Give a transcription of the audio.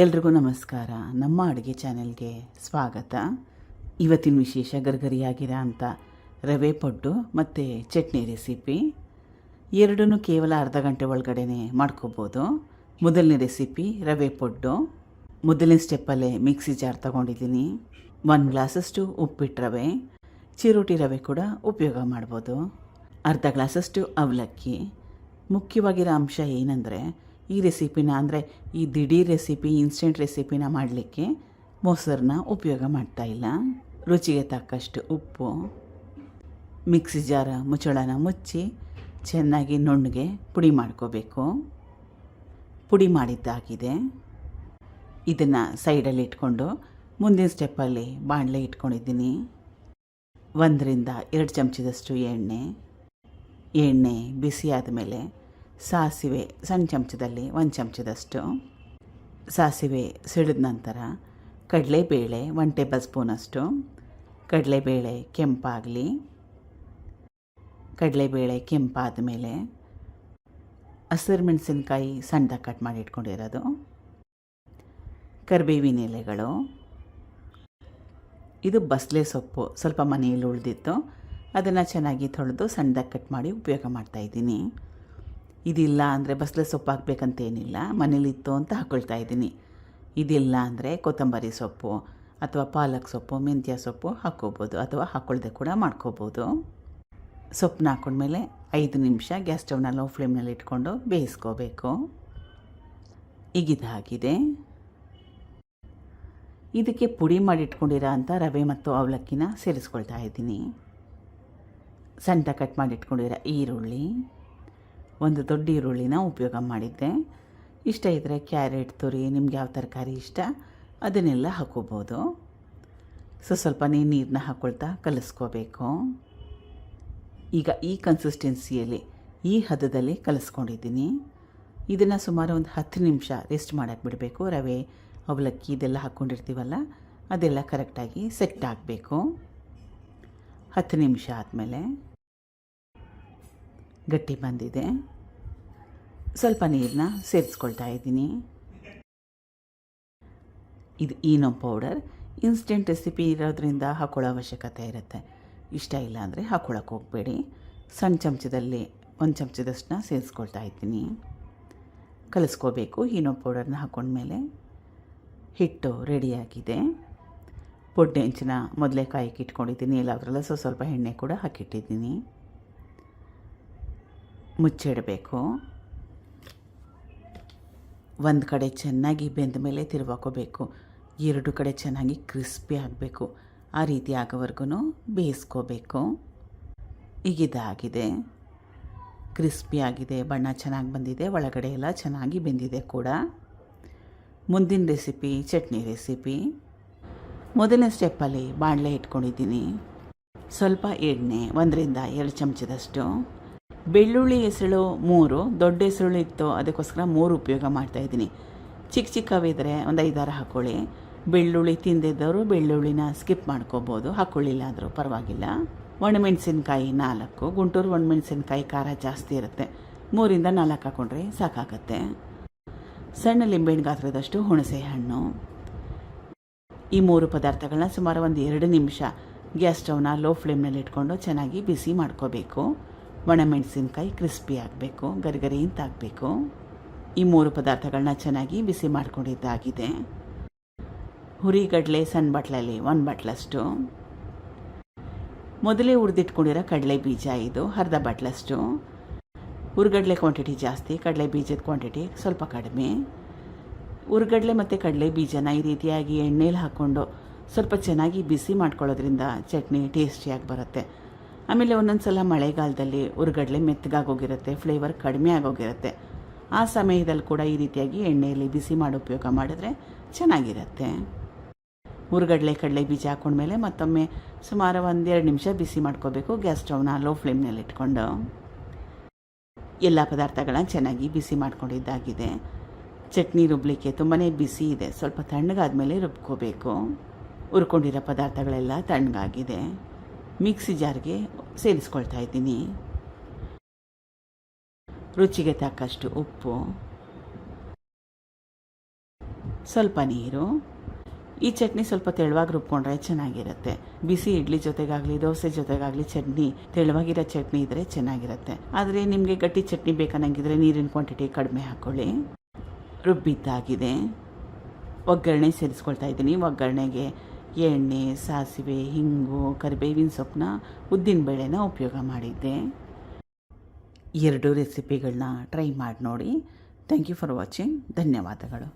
ಎಲ್ರಿಗೂ ನಮಸ್ಕಾರ. ನಮ್ಮ ಅಡುಗೆ ಚಾನೆಲ್ಗೆ ಸ್ವಾಗತ. ಇವತ್ತಿನ ವಿಶೇಷ ಗರ್ಗರಿಯಾಗಿರೋ ಅಂಥ ರವೆ ಪಡ್ಡು ಮತ್ತು ಚಟ್ನಿ ರೆಸಿಪಿ. ಎರಡೂ ಕೇವಲ ಅರ್ಧ ಗಂಟೆ ಒಳಗಡೆ ಮಾಡ್ಕೋಬೋದು. ಮೊದಲನೇ ರೆಸಿಪಿ ರವೆ ಪಡ್ಡು. ಮೊದಲನೇ ಸ್ಟೆಪ್ಪಲ್ಲೇ ಮಿಕ್ಸಿ ಜಾರ್ ತೊಗೊಂಡಿದ್ದೀನಿ. 1 ಗ್ಲಾಸಷ್ಟು ಉಪ್ಪಿಟ್ಟು ರವೆ, ಚಿರೋಟಿ ರವೆ ಕೂಡ ಉಪಯೋಗ ಮಾಡ್ಬೋದು. ಅರ್ಧ ಗ್ಲಾಸಷ್ಟು ಅವಲಕ್ಕಿ. ಮುಖ್ಯವಾಗಿರೋ ಅಂಶ ಏನಂದರೆ, ಈ ರೆಸಿಪಿನ ಅಂದರೆ ಈ ದಿಢೀರ್ ರೆಸಿಪಿ, ಇನ್ಸ್ಟೆಂಟ್ ರೆಸಿಪಿನ ಮಾಡಲಿಕ್ಕೆ ಮೊಸರನ್ನ ಉಪಯೋಗ ಮಾಡ್ತಾಯಿಲ್ಲ. ರುಚಿಗೆ ತಕ್ಕಷ್ಟು ಉಪ್ಪು. ಮಿಕ್ಸಿ ಜಾರ ಮುಚ್ಚಳನ ಮುಚ್ಚಿ ಚೆನ್ನಾಗಿ ನುಣ್ಣಗೆ ಪುಡಿ ಮಾಡ್ಕೋಬೇಕು. ಪುಡಿ ಮಾಡಿದ್ದಾಗಿದೆ. ಇದನ್ನು ಸೈಡಲ್ಲಿ ಇಟ್ಕೊಂಡು ಮುಂದಿನ ಸ್ಟೆಪ್ಪಲ್ಲಿ ಬಾಣಲೆ ಇಟ್ಕೊಂಡಿದ್ದೀನಿ. 1 ರಿಂದ 2 ಚಮಚದಷ್ಟು ಎಣ್ಣೆ ಬಿಸಿ ಆದಮೇಲೆ ಸಾಸಿವೆ ಸಣ್ಣ ಚಮಚದಲ್ಲಿ 1 ಚಮಚದಷ್ಟು ಸಾಸಿವೆ ಸಿಡಿದ ನಂತರ ಕಡಲೆಬೇಳೆ 1 ಟೇಬಲ್ ಸ್ಪೂನಷ್ಟು. ಕಡಲೆಬೇಳೆ ಕೆಂಪಾಗಲಿ. ಕಡಲೆಬೇಳೆ ಕೆಂಪಾದ ಮೇಲೆ ಹಸಿರು ಮೆಣಸಿನ್ಕಾಯಿ ಸಣ್ಣದಾಗಿ ಕಟ್ ಮಾಡಿ ಇಟ್ಕೊಂಡಿರೋದು, ಕರಿಬೇವಿನ ಎಲೆಗಳು, ಇದು ಬಸಳೆ ಸೊಪ್ಪು ಸ್ವಲ್ಪ ಮನೆಯಲ್ಲಿ ಉಳಿದಿತ್ತು, ಅದನ್ನು ಚೆನ್ನಾಗಿ ತೊಳೆದು ಸಣ್ಣದಾಗಿ ಕಟ್ ಮಾಡಿ ಉಪಯೋಗ ಮಾಡ್ತಾಯಿದ್ದೀನಿ. ಇದಿಲ್ಲ ಅಂದರೆ ಬಸಳೆ ಸೊಪ್ಪು ಹಾಕಬೇಕಂತೇನಿಲ್ಲ, ಮನೇಲಿತ್ತು ಅಂತ ಹಾಕ್ಕೊಳ್ತಾ ಇದ್ದೀನಿ. ಇದಿಲ್ಲ ಅಂದರೆ ಕೊತ್ತಂಬರಿ ಸೊಪ್ಪು ಅಥವಾ ಪಾಲಕ್ ಸೊಪ್ಪು, ಮೆಂತ್ಯ ಸೊಪ್ಪು ಹಾಕ್ಕೋಬೋದು, ಅಥವಾ ಹಾಕ್ಕೊಳ್ದೆ ಕೂಡ ಮಾಡ್ಕೋಬೋದು. ಸೊಪ್ಪನ್ನ ಹಾಕ್ಕೊಂಡ್ಮೇಲೆ 5 ನಿಮಿಷ ಗ್ಯಾಸ್ ಸ್ಟವ್ನ ಲೋ ಫ್ಲೇಮ್ನಲ್ಲಿ ಇಟ್ಕೊಂಡು ಬೇಯಿಸ್ಕೋಬೇಕು. ಈಗಿದಾಗಿದೆ. ಇದಕ್ಕೆ ಪುಡಿ ಮಾಡಿ ಇಟ್ಕೊಂಡಿರೋ ಅಂಥ ರವೆ ಮತ್ತು ಅವಲಕ್ಕಿನ ಸೇರಿಸ್ಕೊಳ್ತಾ ಇದ್ದೀನಿ. ಸಣ್ಣ ಕಟ್ ಮಾಡಿ ಇಟ್ಕೊಂಡಿರೋ ಈರುಳ್ಳಿ, 1 ದೊಡ್ಡ ಈರುಳ್ಳಿನ ಉಪಯೋಗ ಮಾಡಿದ್ದೆ. ಇಷ್ಟ ಇದ್ದರೆ ಕ್ಯಾರೆಟ್, ತುರಿ, ನಿಮ್ಗೆ ಯಾವ ತರಕಾರಿ ಇಷ್ಟ ಅದನ್ನೆಲ್ಲ ಹಾಕೋಬೋದು. ಸ್ವಲ್ಪ ನೀರನ್ನ ಹಾಕ್ಕೊಳ್ತಾ ಕಲಿಸ್ಕೋಬೇಕು. ಈಗ ಈ ಕನ್ಸಿಸ್ಟೆನ್ಸಿಯಲ್ಲಿ, ಈ ಹದದಲ್ಲಿ ಕಲಿಸ್ಕೊಂಡಿದ್ದೀನಿ. ಇದನ್ನು ಸುಮಾರು ಒಂದು 10 ನಿಮಿಷ ರೆಸ್ಟ್ ಮಾಡೋಕ್ಕೆ ಬಿಡಬೇಕು. ರವೆ, ಅವಲಕ್ಕಿ ಇದೆಲ್ಲ ಹಾಕ್ಕೊಂಡಿರ್ತೀವಲ್ಲ, ಅದೆಲ್ಲ ಕರೆಕ್ಟಾಗಿ ಸೆಟ್ ಆಗಬೇಕು. 10 ನಿಮಿಷ ಆದಮೇಲೆ ಗಟ್ಟಿ ಬಂದಿದೆ. ಸ್ವಲ್ಪ ನೀರನ್ನ ಸೇರಿಸ್ಕೊಳ್ತಾ ಇದ್ದೀನಿ. ಇದು ಈನೋ ಪೌಡರ್. ಇನ್ಸ್ಟೆಂಟ್ ರೆಸಿಪಿ ಇರೋದ್ರಿಂದ ಹಾಕೊಳ್ಳೋ ಅವಶ್ಯಕತೆ ಇರುತ್ತೆ. ಇಷ್ಟ ಇಲ್ಲ ಅಂದರೆ ಹಾಕ್ಕೊಳಕ್ಕೆ ಹೋಗಬೇಡಿ. ಸಣ್ಣ ಚಮಚದಲ್ಲಿ 1 ಚಮಚದಷ್ಟನ್ನ ಸೇರಿಸ್ಕೊಳ್ತಾ ಇದ್ದೀನಿ. ಕಲಿಸ್ಕೋಬೇಕು. ಈನೋ ಪೌಡರ್ನ ಹಾಕ್ಕೊಂಡ್ಮೇಲೆ ಹಿಟ್ಟು ರೆಡಿಯಾಗಿದೆ. ಪುಡ್ಡು ಹೆಂಚನ್ನ ಮೊದಲೇ ಕಾಯಿಗೆ ಇಟ್ಕೊಂಡಿದ್ದೀನಿ. ಎಲ್ಲದರಲ್ಲ ಸ್ವಲ್ಪ ಎಣ್ಣೆ ಕೂಡ ಹಾಕಿಟ್ಟಿದ್ದೀನಿ. ಮುಚ್ಚಿಡಬೇಕು. ಒಂದು ಕಡೆ ಚೆನ್ನಾಗಿ ಬೆಂದ ಮೇಲೆ ತಿರುವಾಕೋಬೇಕು. 2 ಕಡೆ ಚೆನ್ನಾಗಿ ಕ್ರಿಸ್ಪಿ ಆಗಬೇಕು. ಆ ರೀತಿ ಆಗೋವರೆಗೂ ಬೇಯಿಸ್ಕೋಬೇಕು. ಈಗಿದಾಗಿದೆ. ಕ್ರಿಸ್ಪಿ ಆಗಿದೆ, ಬಣ್ಣ ಚೆನ್ನಾಗಿ ಬಂದಿದೆ, ಒಳಗಡೆ ಎಲ್ಲ ಚೆನ್ನಾಗಿ ಬೆಂದಿದೆ ಕೂಡ. ಮುಂದಿನ ರೆಸಿಪಿ ಚಟ್ನಿ ರೆಸಿಪಿ. ಮೊದಲನೇ ಸ್ಟೆಪ್ಪಲ್ಲಿ ಬಾಣಲೆ ಇಟ್ಕೊಂಡಿದ್ದೀನಿ. ಸ್ವಲ್ಪ ಎಣ್ಣೆ, 1 ರಿಂದ 2 ಚಮಚದಷ್ಟು. ಬೆಳ್ಳುಳ್ಳಿ ಹೆಸಳು 3, ದೊಡ್ಡ ಹೆಸರುಳ್ಳಿ ಇತ್ತು, ಅದಕ್ಕೋಸ್ಕರ 3 ಉಪಯೋಗ ಮಾಡ್ತಾಯಿದ್ದೀನಿ. ಚಿಕ್ಕವಿದ್ದರೆ ಒಂದು 5-6 ಹಾಕ್ಕೊಳ್ಳಿ. ಬೆಳ್ಳುಳ್ಳಿ ತಿಂದಿದ್ದವರು ಬೆಳ್ಳುಳ್ಳಿನ ಸ್ಕಿಪ್ ಮಾಡ್ಕೋಬೋದು, ಹಾಕ್ಕೊಳ್ಳಿಲ್ಲ ಆದರೂ ಪರವಾಗಿಲ್ಲ. ಒಣಮೆಣಸಿನ್ಕಾಯಿ 4, ಗುಂಟೂರು ಒಣಮೆಣಸಿನ್ಕಾಯಿ ಖಾರ ಜಾಸ್ತಿ ಇರುತ್ತೆ, 3 ರಿಂದ 4 ಹಾಕ್ಕೊಂಡ್ರೆ ಸಾಕಾಗತ್ತೆ. ಸಣ್ಣ ಲಿಂಬೆಹಣ್ಣು ಗಾತ್ರದಷ್ಟು ಹುಣಸೆ ಹಣ್ಣು. ಈ 3 ಪದಾರ್ಥಗಳನ್ನ ಸುಮಾರು ಒಂದು 2 ನಿಮಿಷ ಗ್ಯಾಸ್ ಸ್ಟವ್ನ ಲೋ ಫ್ಲೇಮ್ನಲ್ಲಿ ಇಟ್ಕೊಂಡು ಚೆನ್ನಾಗಿ ಬಿಸಿ ಮಾಡ್ಕೋಬೇಕು. ಒಣಮೆಣಸಿನ್ಕಾಯಿ ಕ್ರಿಸ್ಪಿ ಆಗಬೇಕು, ಗರಿಗರಿ ಅಂತ ಆಗಬೇಕು. ಈ 3 ಪದಾರ್ಥಗಳನ್ನ ಚೆನ್ನಾಗಿ ಬಿಸಿ ಮಾಡ್ಕೊಂಡಿದ್ದಾಗಿದೆ. ಹುರಿಗಡಲೆ ಸಣ್ಣ ಬಟ್ಲಲ್ಲಿ 1 ಬಟ್ಲಷ್ಟು. ಮೊದಲೇ ಹುರಿದಿಟ್ಕೊಂಡಿರೋ ಕಡಲೆ ಬೀಜ, ಇದು ಅರ್ಧ ಬಟ್ಲಷ್ಟು. ಹುರಿಗಡಲೆ ಕ್ವಾಂಟಿಟಿ ಜಾಸ್ತಿ, ಕಡಲೆ ಬೀಜದ ಕ್ವಾಂಟಿಟಿ ಸ್ವಲ್ಪ ಕಡಿಮೆ. ಹುರಿಗಡಲೆ ಮತ್ತು ಕಡಲೆ ಬೀಜನ ಈ ರೀತಿಯಾಗಿ ಎಣ್ಣೆಲಿ ಹಾಕ್ಕೊಂಡು ಸ್ವಲ್ಪ ಚೆನ್ನಾಗಿ ಬಿಸಿ ಮಾಡ್ಕೊಳ್ಳೋದ್ರಿಂದ ಚಟ್ನಿ ಟೇಸ್ಟಿಯಾಗಿ ಬರುತ್ತೆ. ಆಮೇಲೆ ಒಂದೊಂದು ಸಲ ಮಳೆಗಾಲದಲ್ಲಿ ಹುರಿಗಡಲೆ ಮೆತ್ತಗಾಗೋಗಿರುತ್ತೆ, ಫ್ಲೇವರ್ ಕಡಿಮೆ ಆಗೋಗಿರುತ್ತೆ. ಆ ಸಮಯದಲ್ಲಿ ಕೂಡ ಈ ರೀತಿಯಾಗಿ ಎಣ್ಣೆಯಲ್ಲಿ ಬಿಸಿ ಮಾಡಿ ಉಪಯೋಗ ಮಾಡಿದ್ರೆ ಚೆನ್ನಾಗಿರುತ್ತೆ. ಹುರಿಗಡಲೆ ಕಡಲೆ ಬೀಜ ಹಾಕ್ಕೊಂಡ್ಮೇಲೆ ಮತ್ತೊಮ್ಮೆ ಸುಮಾರು 1-2 ನಿಮಿಷ ಬಿಸಿ ಮಾಡ್ಕೋಬೇಕು. ಗ್ಯಾಸ್ ಸ್ಟವ್ನ ಲೋ ಫ್ಲೇಮ್ನಲ್ಲಿ ಇಟ್ಕೊಂಡು ಎಲ್ಲ ಪದಾರ್ಥಗಳನ್ನ ಚೆನ್ನಾಗಿ ಬಿಸಿ ಮಾಡ್ಕೊಂಡಿದ್ದಾಗಿದೆ. ಚಟ್ನಿ ರುಬ್ಲಿಕ್ಕೆ ತುಂಬಾ ಬಿಸಿ ಇದೆ, ಸ್ವಲ್ಪ ತಣ್ಣಗಾದ್ಮೇಲೆ ರುಬ್ಕೋಬೇಕು. ಹುರ್ಕೊಂಡಿರೋ ಪದಾರ್ಥಗಳೆಲ್ಲ ತಣ್ಣಗಾಗಿದೆ. ಮಿಕ್ಸಿ ಜಾರ್ಗೆ ಸೇರಿಸ್ಕೊಳ್ತಾ ಇದ್ದೀನಿ. ರುಚಿಗೆ ತಕ್ಕಷ್ಟು ಉಪ್ಪು, ಸ್ವಲ್ಪ ನೀರು. ಈ ಚಟ್ನಿ ಸ್ವಲ್ಪ ತೆಳುವಾಗಿ ರುಬ್ಕೊಂಡ್ರೆ ಚೆನ್ನಾಗಿರುತ್ತೆ. ಬಿಸಿ ಇಡ್ಲಿ ಜೊತೆಗಾಗಲಿ ದೋಸೆ ಜೊತೆಗಾಗಲಿ ಚಟ್ನಿ ತೆಳುವಾಗಿರೋ ಚಟ್ನಿ ಇದ್ದರೆ ಚೆನ್ನಾಗಿರುತ್ತೆ. ಆದರೆ ನಿಮಗೆ ಗಟ್ಟಿ ಚಟ್ನಿ ಬೇಕನ್ನಂಗಿದ್ರೆ ನೀರಿನ ಕ್ವಾಂಟಿಟಿ ಕಡಿಮೆ ಹಾಕ್ಕೊಳ್ಳಿ. ರುಬ್ಬಿದ್ದಾಗಿದೆ. ಒಗ್ಗರಣೆ ಸೇರಿಸ್ಕೊಳ್ತಾ ಇದ್ದೀನಿ. ಒಗ್ಗರಣೆಗೆ ಎಣ್ಣೆ, ಸಾಸಿವೆ, ಹಿಂಗು, ಕರಿಬೇವಿನ ಸೊಪ್ಪನ್ನ, ಉದ್ದಿನಬೇಳೆನ ಉಪಯೋಗ ಮಾಡಿದ್ದೆ. 2 ರೆಸಿಪಿಗಳನ್ನ ಟ್ರೈ ಮಾಡಿ ನೋಡಿ. Thank you for watching. ಧನ್ಯವಾದಗಳು.